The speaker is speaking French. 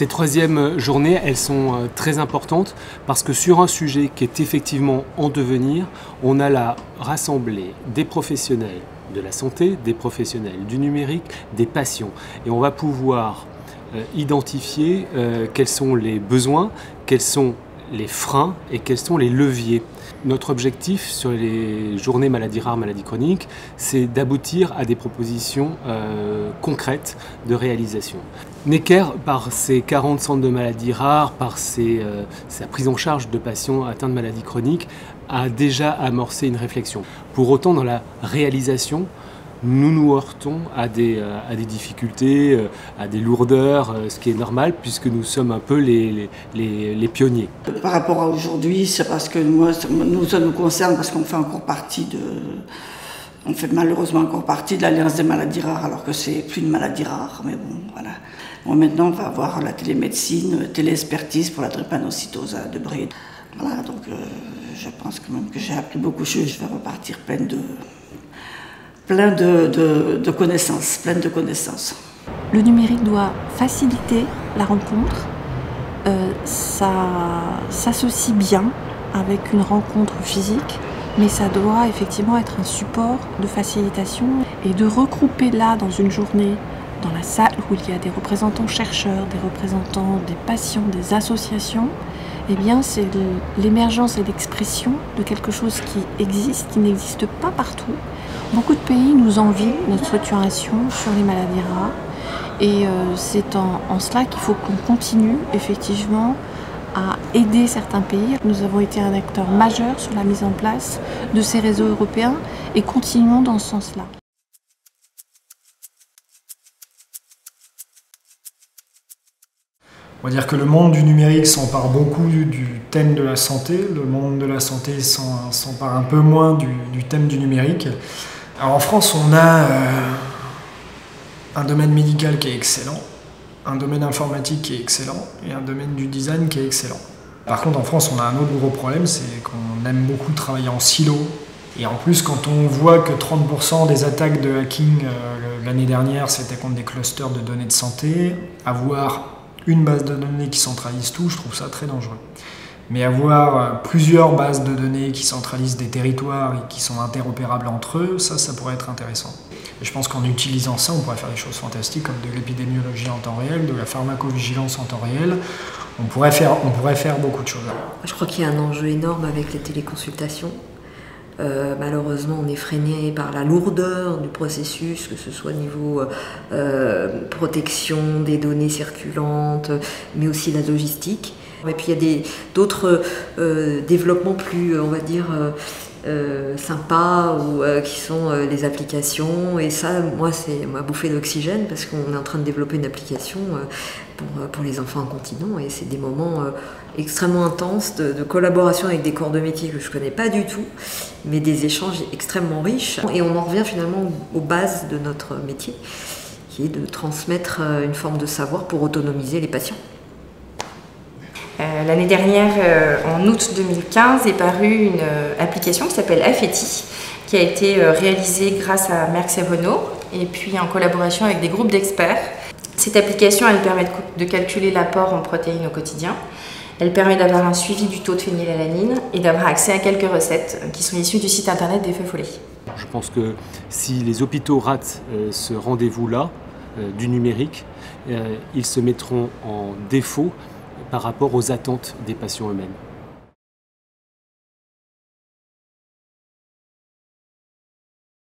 Ces troisièmes journées, elles sont très importantes parce que sur un sujet qui est effectivement en devenir, on a là rassemblé des professionnels de la santé, des professionnels du numérique, des patients. Et on va pouvoir identifier quels sont les besoins, quels sont les freins et quels sont les leviers. Notre objectif sur les journées maladies rares, maladies chroniques, c'est d'aboutir à des propositions concrètes de réalisation. Necker, par ses 40 centres de maladies rares, par sa prise en charge de patients atteints de maladies chroniques, a déjà amorcé une réflexion. Pour autant, dans la réalisation, nous nous heurtons à des difficultés, à des lourdeurs, ce qui est normal puisque nous sommes un peu les pionniers. Par rapport à aujourd'hui, c'est parce que ça nous concerne parce qu'on fait encore partie on fait malheureusement encore partie de l'Alliance des maladies rares alors que c'est plus une maladie rare, mais bon, voilà. Bon, maintenant, on va avoir la télémédecine, téléexpertise pour la drépanocytose de Bré. Voilà, donc je pense quand même que j'ai appris beaucoup de choses. Je vais repartir pleine de connaissances, Le numérique doit faciliter la rencontre. Ça s'associe bien avec une rencontre physique, mais ça doit effectivement être un support de facilitation et de regrouper là dans une journée, dans la salle où il y a des représentants chercheurs, des représentants des patients, des associations. Eh bien, c'est l'émergence et l'expression de quelque chose qui existe, qui n'existe pas partout. Beaucoup de pays nous envient notre structuration sur les maladies rares et c'est en cela qu'il faut qu'on continue effectivement à aider certains pays. Nous avons été un acteur majeur sur la mise en place de ces réseaux européens et continuons dans ce sens-là. On va dire que le monde du numérique s'empare beaucoup du thème de la santé. Le monde de la santé s'empare un peu moins du thème du numérique. Alors en France, on a un domaine médical qui est excellent, un domaine informatique qui est excellent et un domaine du design qui est excellent. Par contre, en France, on a un autre gros problème, c'est qu'on aime beaucoup travailler en silo. Et en plus, quand on voit que 30% des attaques de hacking l'année dernière, c'était contre des clusters de données de santé, avoir une base de données qui centralise tout, je trouve ça très dangereux. Mais avoir plusieurs bases de données qui centralisent des territoires et qui sont interopérables entre eux, ça pourrait être intéressant. Et je pense qu'en utilisant ça, on pourrait faire des choses fantastiques comme de l'épidémiologie en temps réel, de la pharmacovigilance en temps réel. On pourrait faire beaucoup de choses. Je crois qu'il y a un enjeu énorme avec les téléconsultations. Malheureusement, on est freiné par la lourdeur du processus, que ce soit au niveau protection des données circulantes, mais aussi la logistique. Et puis il y a d'autres développements plus, on va dire, sympas ou qui sont les applications. Et ça, moi, c'est ma bouffée d'oxygène parce qu'on est en train de développer une application pour les enfants incontinents et c'est des moments extrêmement intenses de collaboration avec des corps de métier que je ne connais pas du tout, mais des échanges extrêmement riches. Et on en revient finalement aux bases de notre métier, qui est de transmettre une forme de savoir pour autonomiser les patients. L'année dernière, en août 2015, est parue une application qui s'appelle Affeti, qui a été réalisée grâce à Merck et Renault, et puis en collaboration avec des groupes d'experts. Cette application, elle permet de calculer l'apport en protéines au quotidien. Elle permet d'avoir un suivi du taux de phénylalanine et d'avoir accès à quelques recettes qui sont issues du site internet des Feux Follets. Je pense que si les hôpitaux ratent ce rendez-vous-là du numérique, ils se mettront en défaut par rapport aux attentes des patients eux-mêmes.